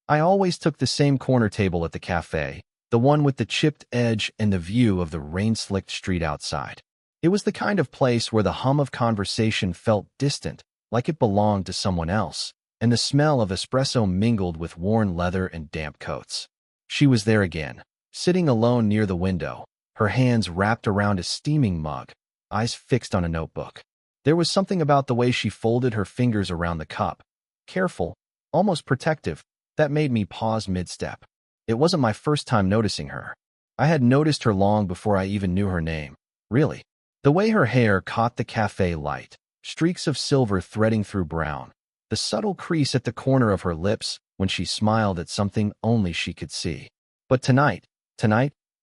I always took the same corner table at the cafe, the one with the chipped edge and the view of the rain-slicked street outside. It was the kind of place where the hum of conversation felt distant, like it belonged to someone else, and the smell of espresso mingled with worn leather and damp coats. She was there again, sitting alone near the window, her hands wrapped around a steaming mug, eyes fixed on a notebook. There was something about the way she folded her fingers around the cup, careful, almost protective, that made me pause mid-step. It wasn't my first time noticing her. I had noticed her long before I even knew her name. Really. The way her hair caught the cafe light, streaks of silver threading through brown, the subtle crease at the corner of her lips when she smiled at something only she could see. But tonight,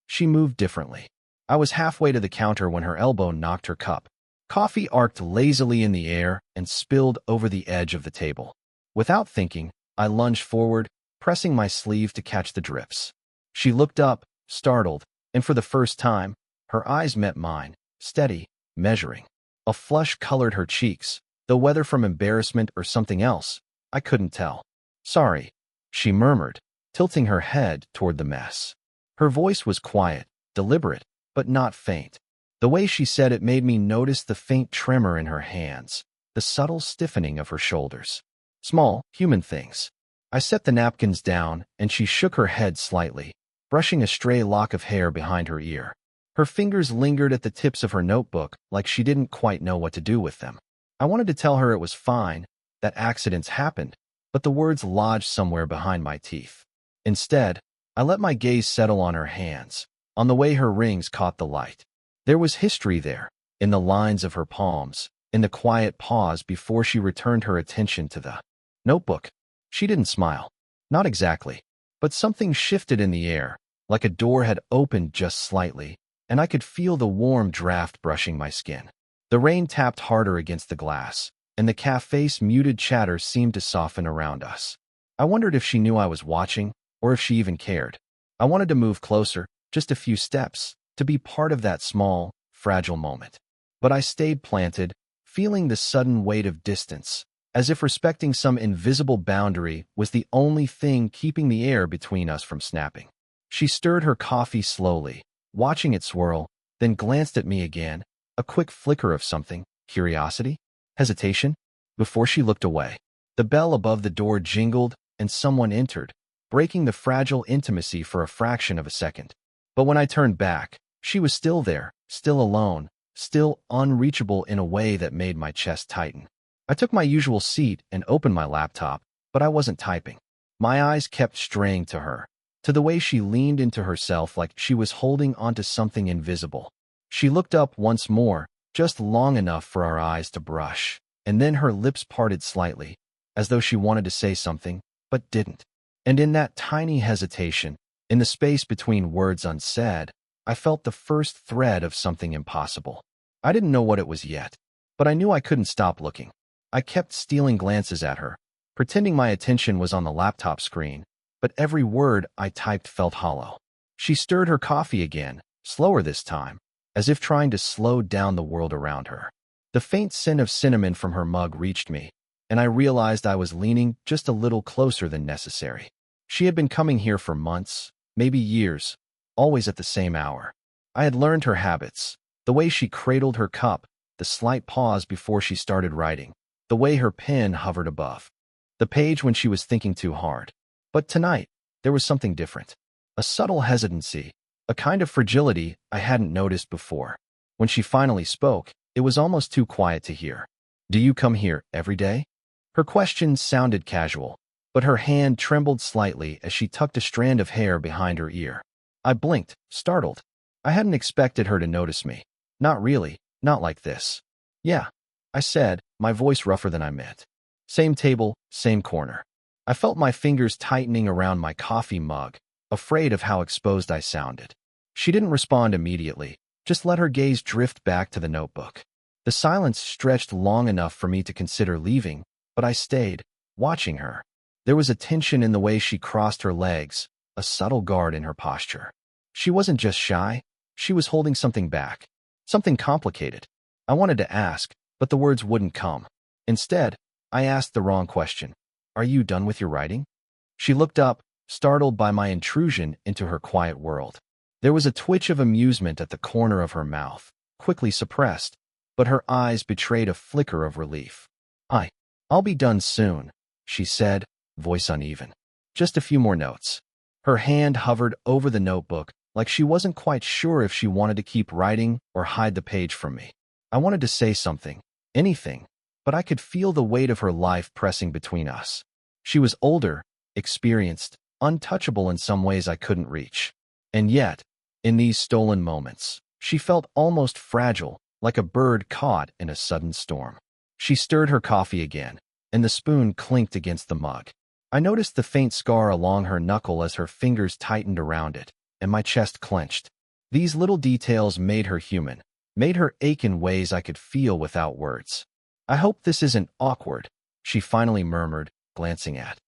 she moved differently. I was halfway to the counter when her elbow knocked her cup. Coffee arced lazily in the air and spilled over the edge of the table. Without thinking, I lunged forward, pressing my sleeve to catch the drips. She looked up, startled, and for the first time, her eyes met mine, steady, measuring. A flush colored her cheeks, though whether from embarrassment or something else, I couldn't tell. "Sorry," she murmured, tilting her head toward the mess. Her voice was quiet, deliberate, but not faint. The way she said it made me notice the faint tremor in her hands, the subtle stiffening of her shoulders. Small, human things. I set the napkins down, and she shook her head slightly, brushing a stray lock of hair behind her ear. Her fingers lingered at the tips of her notebook like she didn't quite know what to do with them. I wanted to tell her it was fine, that accidents happened, but the words lodged somewhere behind my teeth. Instead, I let my gaze settle on her hands, on the way her rings caught the light. There was history there, in the lines of her palms, in the quiet pause before she returned her attention to the notebook. She didn't smile. Not exactly. But something shifted in the air, like a door had opened just slightly, and I could feel the warm draft brushing my skin. The rain tapped harder against the glass, and the cafe's muted chatter seemed to soften around us. I wondered if she knew I was watching, or if she even cared. I wanted to move closer, just a few steps, to be part of that small, fragile moment. But I stayed planted, feeling the sudden weight of distance, as if respecting some invisible boundary was the only thing keeping the air between us from snapping. She stirred her coffee slowly, watching it swirl, then glanced at me again, a quick flicker of something, curiosity, hesitation, before she looked away. The bell above the door jingled, and someone entered, breaking the fragile intimacy for a fraction of a second. But when I turned back, she was still there, still alone, still unreachable in a way that made my chest tighten. I took my usual seat and opened my laptop, but I wasn't typing. My eyes kept straying to her, to the way she leaned into herself like she was holding onto something invisible. She looked up once more, just long enough for our eyes to brush, and then her lips parted slightly, as though she wanted to say something, but didn't. And in that tiny hesitation, in the space between words unsaid, I felt the first thread of something impossible. I didn't know what it was yet, but I knew I couldn't stop looking. I kept stealing glances at her, pretending my attention was on the laptop screen, but every word I typed felt hollow. She stirred her coffee again, slower this time, as if trying to slow down the world around her. The faint scent of cinnamon from her mug reached me, and I realized I was leaning just a little closer than necessary. She had been coming here for months, maybe years, always at the same hour. I had learned her habits, the way she cradled her cup, the slight pause before she started writing, the way her pen hovered above the page when she was thinking too hard. But tonight, there was something different. A subtle hesitancy, a kind of fragility I hadn't noticed before. When she finally spoke, it was almost too quiet to hear. "Do you come here every day?" Her question sounded casual, but her hand trembled slightly as she tucked a strand of hair behind her ear. I blinked, startled. I hadn't expected her to notice me. Not really, not like this. "Yeah," I said, my voice rougher than I meant. Same table, same corner. I felt my fingers tightening around my coffee mug, afraid of how exposed I sounded. She didn't respond immediately, just let her gaze drift back to the notebook. The silence stretched long enough for me to consider leaving, but I stayed, watching her. There was a tension in the way she crossed her legs, a subtle guard in her posture. She wasn't just shy, she was holding something back, something complicated. I wanted to ask, but the words wouldn't come. Instead, I asked the wrong question. "Are you done with your writing?" She looked up, startled by my intrusion into her quiet world. There was a twitch of amusement at the corner of her mouth, quickly suppressed, but her eyes betrayed a flicker of relief. I'll be done soon, she said, voice uneven. Just a few more notes. Her hand hovered over the notebook, like she wasn't quite sure if she wanted to keep writing or hide the page from me. I wanted to say something, anything, but I could feel the weight of her life pressing between us. She was older, experienced, untouchable in some ways I couldn't reach. And yet, in these stolen moments, she felt almost fragile, like a bird caught in a sudden storm. She stirred her coffee again, and the spoon clinked against the mug. I noticed the faint scar along her knuckle as her fingers tightened around it, and my chest clenched. These little details made her human, made her ache in ways I could feel without words. I hope this isn't awkward, she finally murmured, glancing at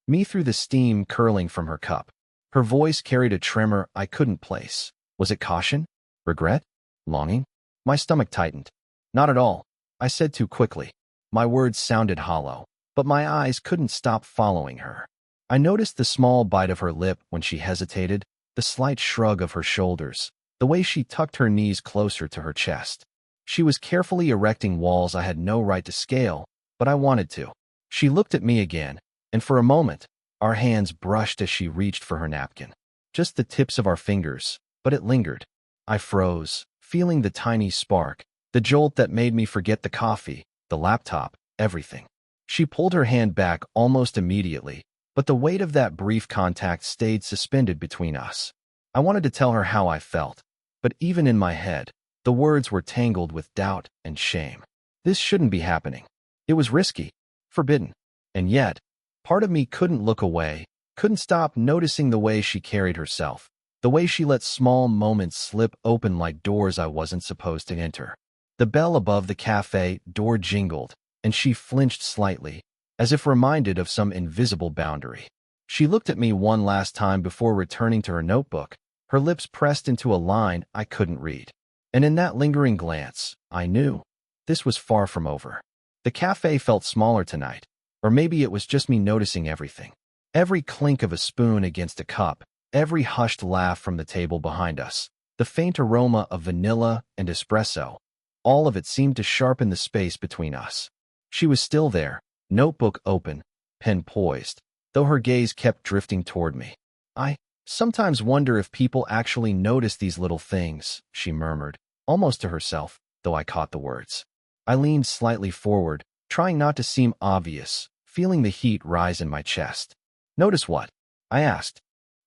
me through the steam curling from her cup. Her voice carried a tremor I couldn't place. Was it caution? Regret? Longing? My stomach tightened. Not at all, I said too quickly. My words sounded hollow, but my eyes couldn't stop following her. I noticed the small bite of her lip when she hesitated, the slight shrug of her shoulders, the way she tucked her knees closer to her chest. She was carefully erecting walls I had no right to scale, but I wanted to. She looked at me again, and for a moment, our hands brushed as she reached for her napkin. Just the tips of our fingers, but it lingered. I froze, feeling the tiny spark, the jolt that made me forget the coffee, the laptop, everything. She pulled her hand back almost immediately, but the weight of that brief contact stayed suspended between us. I wanted to tell her how I felt, but even in my head, the words were tangled with doubt and shame. This shouldn't be happening. It was risky, forbidden, and yet, part of me couldn't look away, couldn't stop noticing the way she carried herself, the way she let small moments slip open like doors I wasn't supposed to enter. The bell above the cafe door jingled, and she flinched slightly, as if reminded of some invisible boundary. She looked at me one last time before returning to her notebook, her lips pressed into a line I couldn't read. And in that lingering glance, I knew this was far from over. The cafe felt smaller tonight, or maybe it was just me noticing everything. Every clink of a spoon against a cup, every hushed laugh from the table behind us, the faint aroma of vanilla and espresso, all of it seemed to sharpen the space between us. She was still there, notebook open, pen poised, though her gaze kept drifting toward me. I sometimes wonder if people actually notice these little things, she murmured, almost to herself, though I caught the words. I leaned slightly forward, trying not to seem obvious, feeling the heat rise in my chest. Notice what? I asked,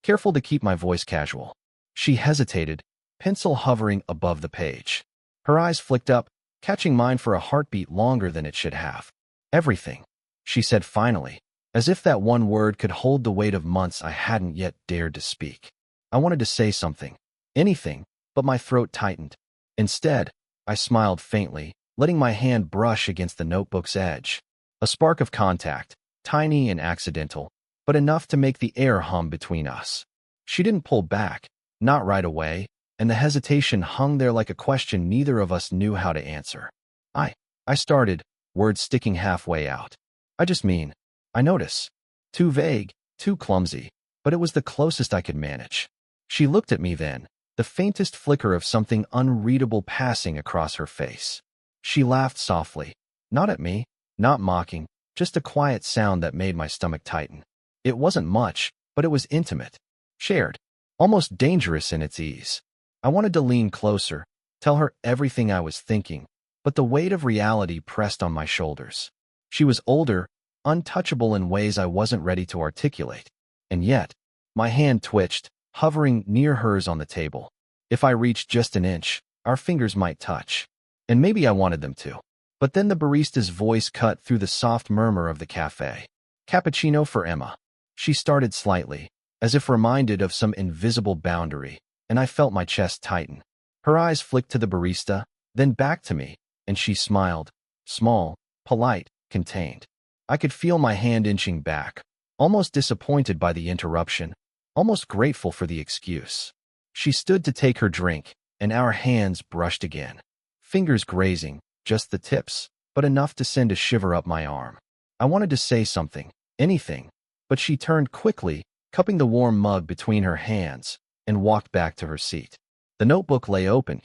careful to keep my voice casual. She hesitated, pencil hovering above the page. Her eyes flicked up, catching mine for a heartbeat longer than it should have. Everything, she said finally, as if that one word could hold the weight of months I hadn't yet dared to speak. I wanted to say something, anything, but my throat tightened. Instead, I smiled faintly, letting my hand brush against the notebook's edge. A spark of contact, tiny and accidental, but enough to make the air hum between us. She didn't pull back, not right away, and the hesitation hung there like a question neither of us knew how to answer. I started, words sticking halfway out. I notice. Too vague, too clumsy, but it was the closest I could manage. She looked at me then, the faintest flicker of something unreadable passing across her face. She laughed softly, not at me, not mocking, just a quiet sound that made my stomach tighten. It wasn't much, but it was intimate, shared, almost dangerous in its ease. I wanted to lean closer, tell her everything I was thinking, but the weight of reality pressed on my shoulders. She was older, untouchable in ways I wasn't ready to articulate, and yet, my hand twitched, hovering near hers on the table. If I reached just an inch, our fingers might touch. And maybe I wanted them to. But then the barista's voice cut through the soft murmur of the cafe. Cappuccino for Emma. She started slightly, as if reminded of some invisible boundary, and I felt my chest tighten. Her eyes flicked to the barista, then back to me, and she smiled, small, polite, contained. I could feel my hand inching back, almost disappointed by the interruption, almost grateful for the excuse. She stood to take her drink, and our hands brushed again. Fingers grazing, just the tips, but enough to send a shiver up my arm. I wanted to say something, anything, but she turned quickly, cupping the warm mug between her hands, and walked back to her seat. The notebook lay open,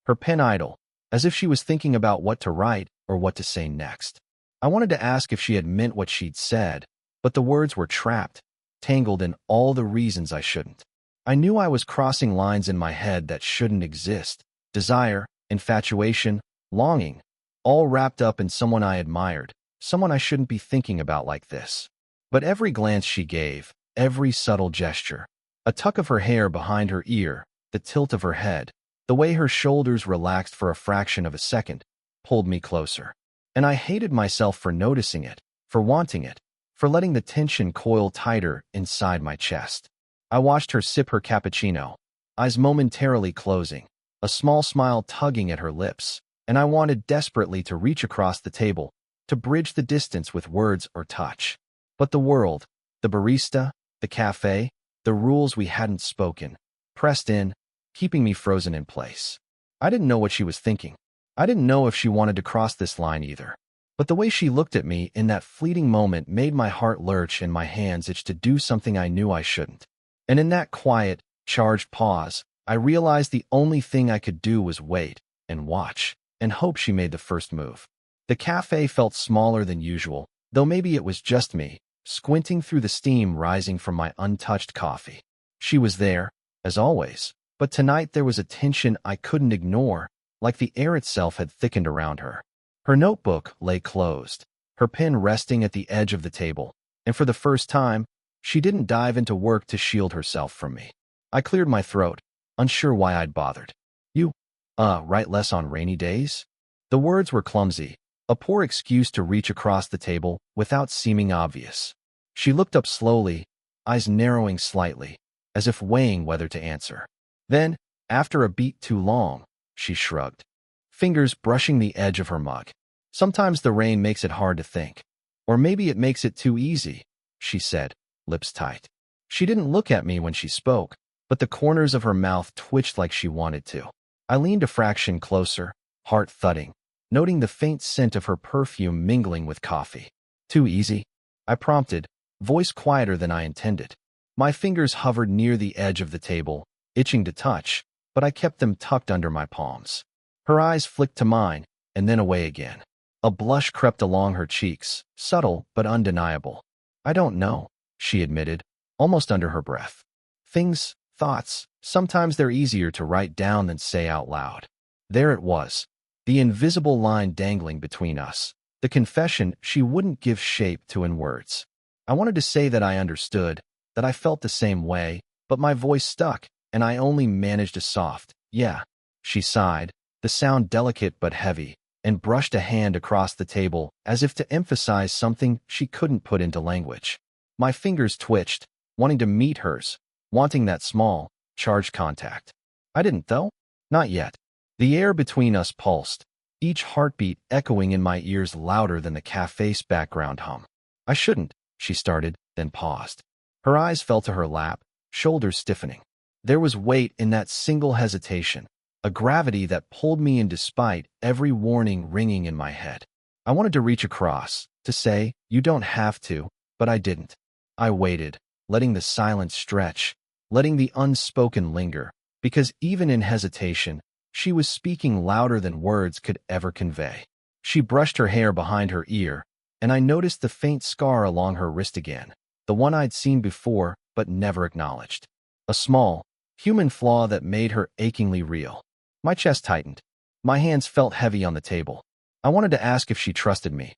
her pen idle, as if she was thinking about what to write or what to say next. I wanted to ask if she had meant what she'd said, but the words were trapped, tangled in all the reasons I shouldn't. I knew I was crossing lines in my head that shouldn't exist. Desire, infatuation, longing, all wrapped up in someone I admired, someone I shouldn't be thinking about like this. But every glance she gave, every subtle gesture, a tuck of her hair behind her ear, the tilt of her head, the way her shoulders relaxed for a fraction of a second, pulled me closer. And I hated myself for noticing it, for wanting it, for letting the tension coil tighter inside my chest. I watched her sip her cappuccino, eyes momentarily closing, a small smile tugging at her lips, and I wanted desperately to reach across the table, to bridge the distance with words or touch. But the world, the barista, the cafe, the rules we hadn't spoken, pressed in, keeping me frozen in place. I didn't know what she was thinking. I didn't know if she wanted to cross this line either. But the way she looked at me in that fleeting moment made my heart lurch and my hands itch to do something I knew I shouldn't. And in that quiet, charged pause, I realized the only thing I could do was wait and watch and hope she made the first move. The cafe felt smaller than usual, though maybe it was just me, squinting through the steam rising from my untouched coffee. She was there, as always, but tonight there was a tension I couldn't ignore, like the air itself had thickened around her. Her notebook lay closed, her pen resting at the edge of the table, and for the first time, she didn't dive into work to shield herself from me. I cleared my throat, unsure why I'd bothered. You, write less on rainy days? The words were clumsy, a poor excuse to reach across the table without seeming obvious. She looked up slowly, eyes narrowing slightly, as if weighing whether to answer. Then, after a beat too long, she shrugged, fingers brushing the edge of her mug. Sometimes the rain makes it hard to think. Or maybe it makes it too easy, she said, lips tight. She didn't look at me when she spoke, but the corners of her mouth twitched like she wanted to. I leaned a fraction closer, heart thudding, noting the faint scent of her perfume mingling with coffee. Too easy? I prompted, voice quieter than I intended. My fingers hovered near the edge of the table, itching to touch, but I kept them tucked under my palms. Her eyes flicked to mine, and then away again. A blush crept along her cheeks, subtle but undeniable. I don't know, she admitted, almost under her breath. Things, thoughts, sometimes they're easier to write down than say out loud. There it was, the invisible line dangling between us, the confession she wouldn't give shape to in words. I wanted to say that I understood, that I felt the same way, but my voice stuck, and I only managed a soft, yeah. She sighed, the sound delicate but heavy, and brushed a hand across the table as if to emphasize something she couldn't put into language. My fingers twitched, wanting to meet hers, wanting that small, charged contact. I didn't, though. Not yet. The air between us pulsed, each heartbeat echoing in my ears louder than the cafe's background hum. I shouldn't, she started, then paused. Her eyes fell to her lap, shoulders stiffening. There was weight in that single hesitation, a gravity that pulled me in despite every warning ringing in my head. I wanted to reach across, to say, you don't have to, but I didn't. I waited, letting the silence stretch, letting the unspoken linger, because even in hesitation, she was speaking louder than words could ever convey. She brushed her hair behind her ear, and I noticed the faint scar along her wrist again, the one I'd seen before but never acknowledged. A small, human flaw that made her achingly real. My chest tightened. My hands felt heavy on the table. I wanted to ask if she trusted me.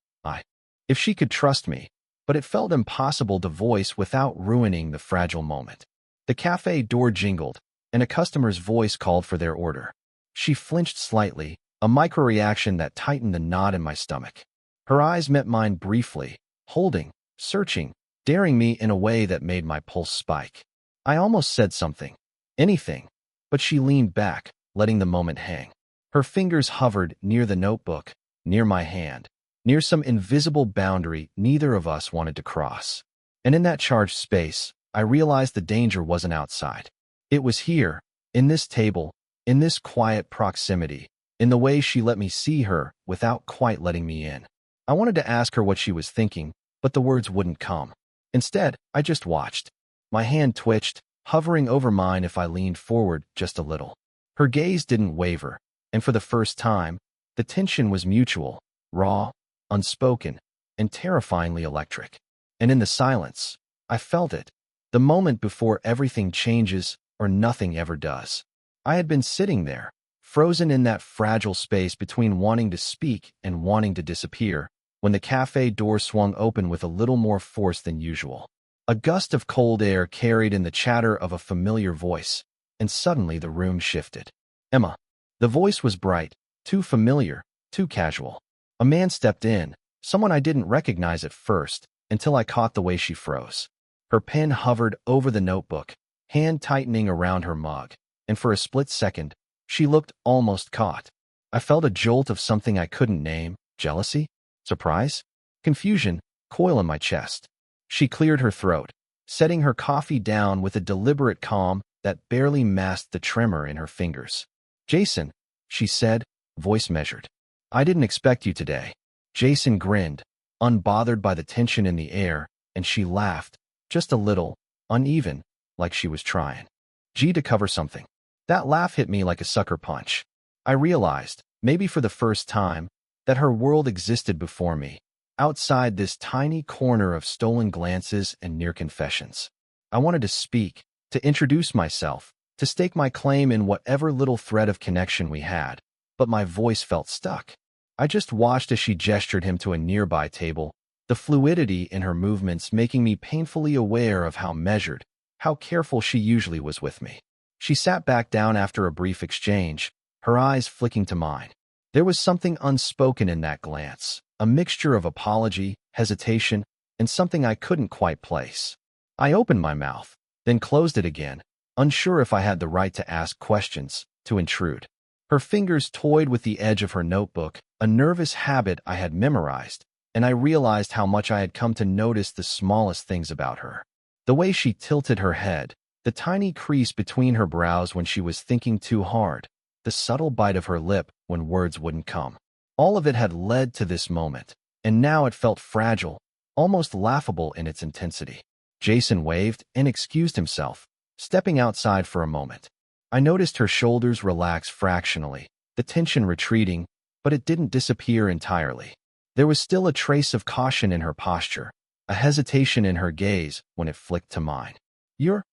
If she could trust me, but it felt impossible to voice without ruining the fragile moment. The cafe door jingled, and a customer's voice called for their order. She flinched slightly, a micro-reaction that tightened the knot in my stomach. Her eyes met mine briefly, holding, searching, daring me in a way that made my pulse spike. I almost said something, anything, but she leaned back, letting the moment hang. Her fingers hovered near the notebook, near my hand, near some invisible boundary neither of us wanted to cross. And in that charged space, I realized the danger wasn't outside. It was here, in this table, in this quiet proximity, in the way she let me see her without quite letting me in. I wanted to ask her what she was thinking, but the words wouldn't come. Instead, I just watched. My hand twitched, hovering over mine if I leaned forward just a little. Her gaze didn't waver, and for the first time, the tension was mutual, raw, unspoken, and terrifyingly electric. And in the silence, I felt it, the moment before everything changes or nothing ever does. I had been sitting there, frozen in that fragile space between wanting to speak and wanting to disappear, when the cafe door swung open with a little more force than usual. A gust of cold air carried in the chatter of a familiar voice, and suddenly the room shifted. Emma. The voice was bright, too familiar, too casual. A man stepped in, someone I didn't recognize at first, until I caught the way she froze. Her pen hovered over the notebook, hand tightening around her mug, and for a split second, she looked almost caught. I felt a jolt of something I couldn't name, jealousy, surprise, confusion, coil in my chest. She cleared her throat, setting her coffee down with a deliberate calm that barely masked the tremor in her fingers. Jason, she said, voice measured. I didn't expect you today. Jason grinned, unbothered by the tension in the air, and she laughed, just a little, uneven, like she was trying. To cover something. That laugh hit me like a sucker punch. I realized, maybe for the first time, that her world existed before me, outside this tiny corner of stolen glances and near confessions. I wanted to speak, to introduce myself, to stake my claim in whatever little thread of connection we had, but my voice felt stuck. I just watched as she gestured him to a nearby table, the fluidity in her movements making me painfully aware of how measured, how careful she usually was with me. She sat back down after a brief exchange, her eyes flicking to mine. There was something unspoken in that glance, a mixture of apology, hesitation, and something I couldn't quite place. I opened my mouth, then closed it again, unsure if I had the right to ask questions, to intrude. Her fingers toyed with the edge of her notebook, a nervous habit I had memorized, and I realized how much I had come to notice the smallest things about her. The way she tilted her head, the tiny crease between her brows when she was thinking too hard, the subtle bite of her lip when words wouldn't come. All of it had led to this moment, and now it felt fragile, almost laughable in its intensity. Jason waved and excused himself, stepping outside for a moment. I noticed her shoulders relax fractionally, the tension retreating, but it didn't disappear entirely. There was still a trace of caution in her posture, a hesitation in her gaze when it flicked to mine. "You're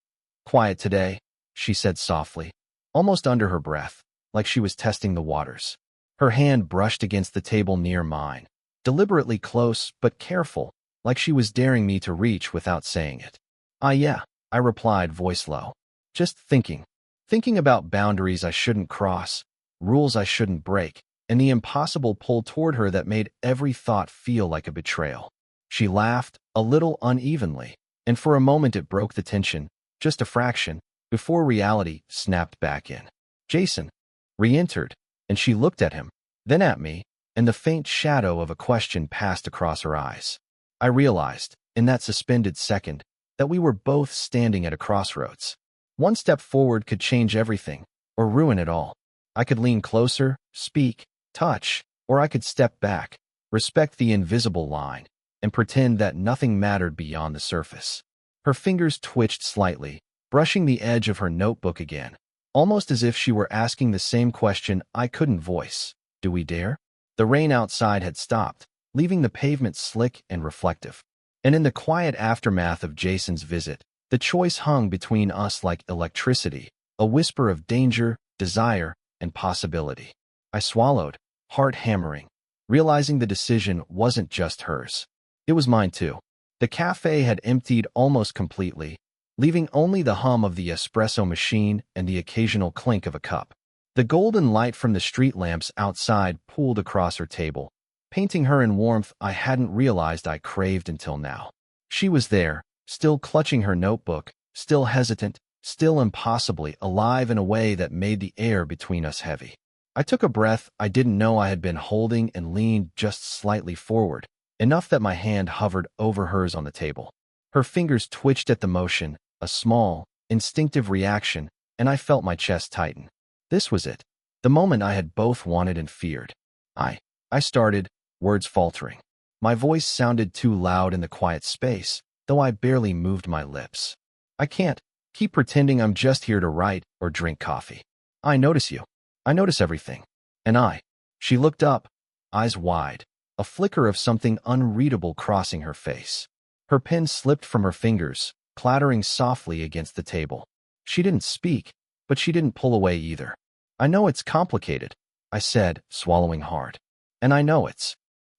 quiet today," she said softly, almost under her breath, like she was testing the waters. Her hand brushed against the table near mine, deliberately close but careful, like she was daring me to reach without saying it. Yeah," I replied, voice low. "Just thinking. Thinking about boundaries I shouldn't cross, rules I shouldn't break, and the impossible pull toward her that made every thought feel like a betrayal." She laughed, a little unevenly, and for a moment it broke the tension, just a fraction, before reality snapped back in. Jason re-entered, and she looked at him, then at me, and the faint shadow of a question passed across her eyes. I realized, in that suspended second, that we were both standing at a crossroads. One step forward could change everything, or ruin it all. I could lean closer, speak, touch, or I could step back, respect the invisible line, and pretend that nothing mattered beyond the surface. Her fingers twitched slightly, brushing the edge of her notebook again, almost as if she were asking the same question I couldn't voice. Do we dare? The rain outside had stopped, leaving the pavement slick and reflective. And in the quiet aftermath of Jason's visit, the choice hung between us like electricity, a whisper of danger, desire, and possibility. I swallowed, heart hammering, realizing the decision wasn't just hers. It was mine too. The cafe had emptied almost completely, leaving only the hum of the espresso machine and the occasional clink of a cup. The golden light from the street lamps outside pooled across her table, painting her in warmth I hadn't realized I craved until now. She was there, still clutching her notebook, still hesitant, still impossibly alive in a way that made the air between us heavy. I took a breath I didn't know I had been holding and leaned just slightly forward, enough that my hand hovered over hers on the table. Her fingers twitched at the motion, a small, instinctive reaction, and I felt my chest tighten. This was it, the moment I had both wanted and feared. I started, words faltering. My voice sounded too loud in the quiet space, though I barely moved my lips. I can't keep pretending I'm just here to write or drink coffee. I notice you. I notice everything. And she looked up, eyes wide, a flicker of something unreadable crossing her face. Her pen slipped from her fingers, clattering softly against the table. She didn't speak, but she didn't pull away either. I know it's complicated, I said, swallowing hard. And I know it's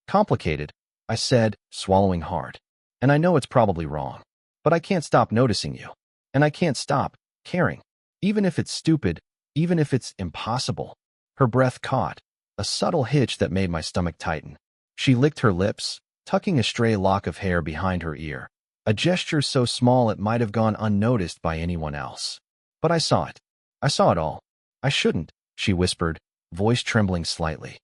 complicated, I said, swallowing hard. And I know it's probably wrong. But I can't stop noticing you. And I can't stop caring. Even if it's stupid, even if it's impossible. Her breath caught, a subtle hitch that made my stomach tighten. She licked her lips, tucking a stray lock of hair behind her ear, a gesture so small it might have gone unnoticed by anyone else. But I saw it. I saw it all. I shouldn't, she whispered, voice trembling slightly.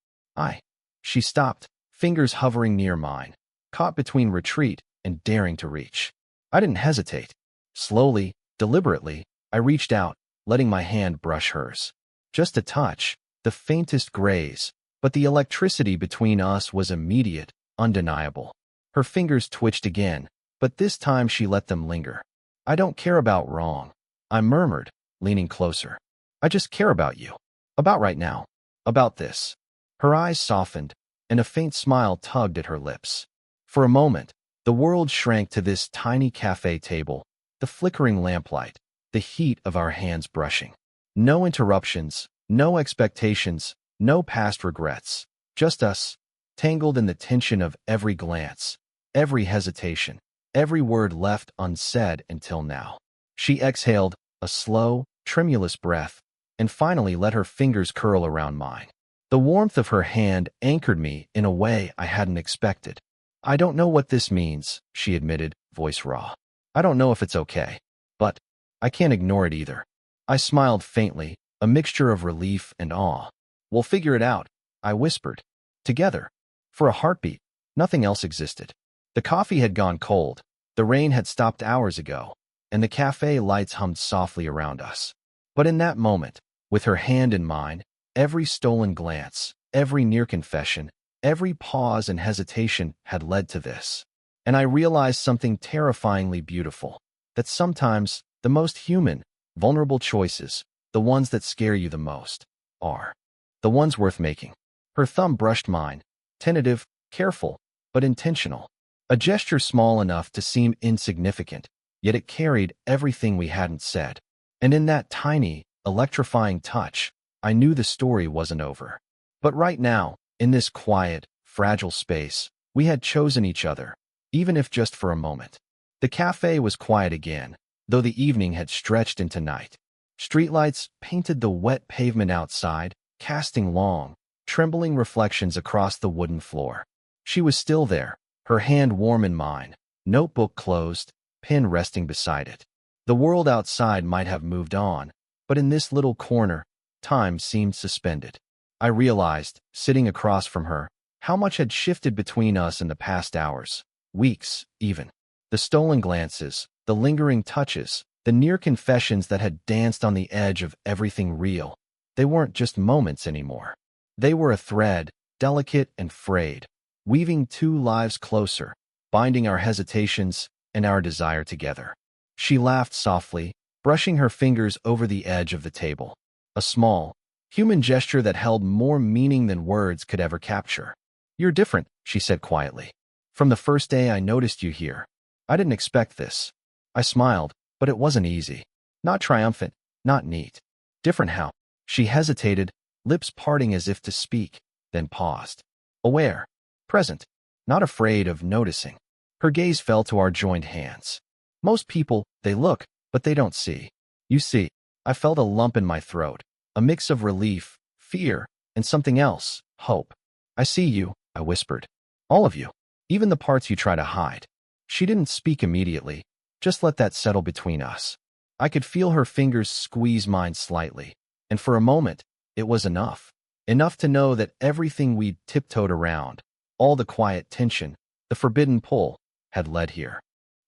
She stopped, fingers hovering near mine, caught between retreat and daring to reach. I didn't hesitate. Slowly, deliberately, I reached out, letting my hand brush hers. Just a touch, the faintest graze, but the electricity between us was immediate, undeniable. Her fingers twitched again, but this time she let them linger. I don't care about wrong, I murmured, leaning closer. I just care about you. About right now. About this. Her eyes softened, and a faint smile tugged at her lips. For a moment, the world shrank to this tiny cafe table, the flickering lamplight, the heat of our hands brushing. No interruptions, no expectations, no past regrets. Just us, tangled in the tension of every glance, every hesitation, every word left unsaid until now. She exhaled, a slow, tremulous breath, and finally let her fingers curl around mine. The warmth of her hand anchored me in a way I hadn't expected. I don't know what this means, she admitted, voice raw. I don't know if it's okay. But I can't ignore it either. I smiled faintly, a mixture of relief and awe. We'll figure it out, I whispered. Together. For a heartbeat, nothing else existed. The coffee had gone cold, the rain had stopped hours ago, and the cafe lights hummed softly around us. But in that moment, with her hand in mine, every stolen glance, every near confession, every pause and hesitation had led to this. And I realized something terrifyingly beautiful, that sometimes the most human, vulnerable choices, the ones that scare you the most, are the ones worth making. Her thumb brushed mine, tentative, careful, but intentional. A gesture small enough to seem insignificant, yet it carried everything we hadn't said. And in that tiny, electrifying touch, I knew the story wasn't over. But right now, in this quiet, fragile space, we had chosen each other, even if just for a moment. The cafe was quiet again, though the evening had stretched into night. Streetlights painted the wet pavement outside, casting long, trembling reflections across the wooden floor. She was still there, her hand warm in mine, notebook closed, pen resting beside it. The world outside might have moved on, but in this little corner, time seemed suspended. I realized, sitting across from her, how much had shifted between us in the past hours, weeks, even. The stolen glances, the lingering touches, the near confessions that had danced on the edge of everything real. They weren't just moments anymore. They were a thread, delicate and frayed, weaving two lives closer, binding our hesitations and our desire together. She laughed softly, brushing her fingers over the edge of the table. A small, human gesture that held more meaning than words could ever capture. You're different, she said quietly. From the first day I noticed you here. I didn't expect this. I smiled, but it wasn't easy. Not triumphant, not neat. Different how? She hesitated, lips parting as if to speak, then paused. Aware, present, not afraid of noticing. Her gaze fell to our joined hands. Most people, they look, but they don't see. You see, I felt a lump in my throat, a mix of relief, fear, and something else, hope. I see you, I whispered. All of you. Even the parts you try to hide. She didn't speak immediately, just let that settle between us. I could feel her fingers squeeze mine slightly, and for a moment, it was enough. Enough to know that everything we'd tiptoed around, all the quiet tension, the forbidden pull, had led here.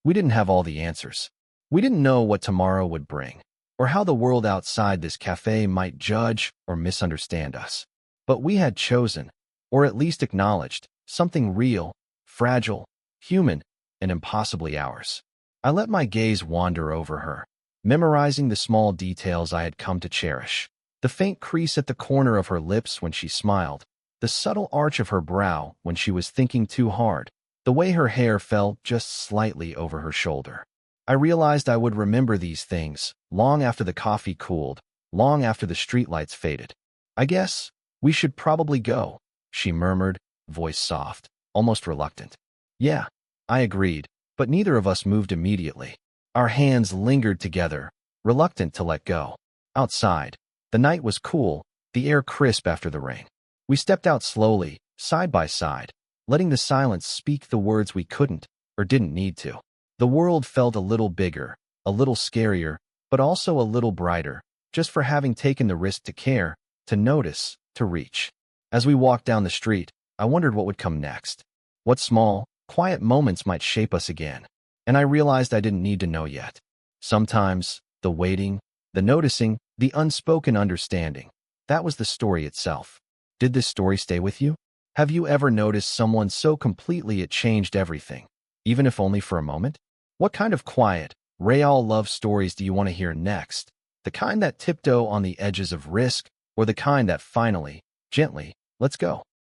We didn't have all the answers. We didn't know what tomorrow would bring, or how the world outside this cafe might judge or misunderstand us. But we had chosen, or at least acknowledged, something real, fragile, human, and impossibly ours. I let my gaze wander over her, memorizing the small details I had come to cherish. The faint crease at the corner of her lips when she smiled, the subtle arch of her brow when she was thinking too hard, the way her hair fell just slightly over her shoulder. I realized I would remember these things long after the coffee cooled, long after the streetlights faded. "I guess we should probably go," she murmured, voice soft, almost reluctant. "Yeah," I agreed, but neither of us moved immediately. Our hands lingered together, reluctant to let go. Outside, the night was cool, the air crisp after the rain. We stepped out slowly, side by side, letting the silence speak the words we couldn't or didn't need to. The world felt a little bigger, a little scarier, but also a little brighter, just for having taken the risk to care, to notice, to reach. As we walked down the street, I wondered what would come next. What small, quiet moments might shape us again. And I realized I didn't need to know yet. Sometimes, the waiting, the noticing, the unspoken understanding, that was the story itself. Did this story stay with you? Have you ever noticed someone so completely it changed everything, even if only for a moment? What kind of quiet, real love stories do you want to hear next? The kind that tiptoe on the edges of risk, or the kind that finally, gently, lets go?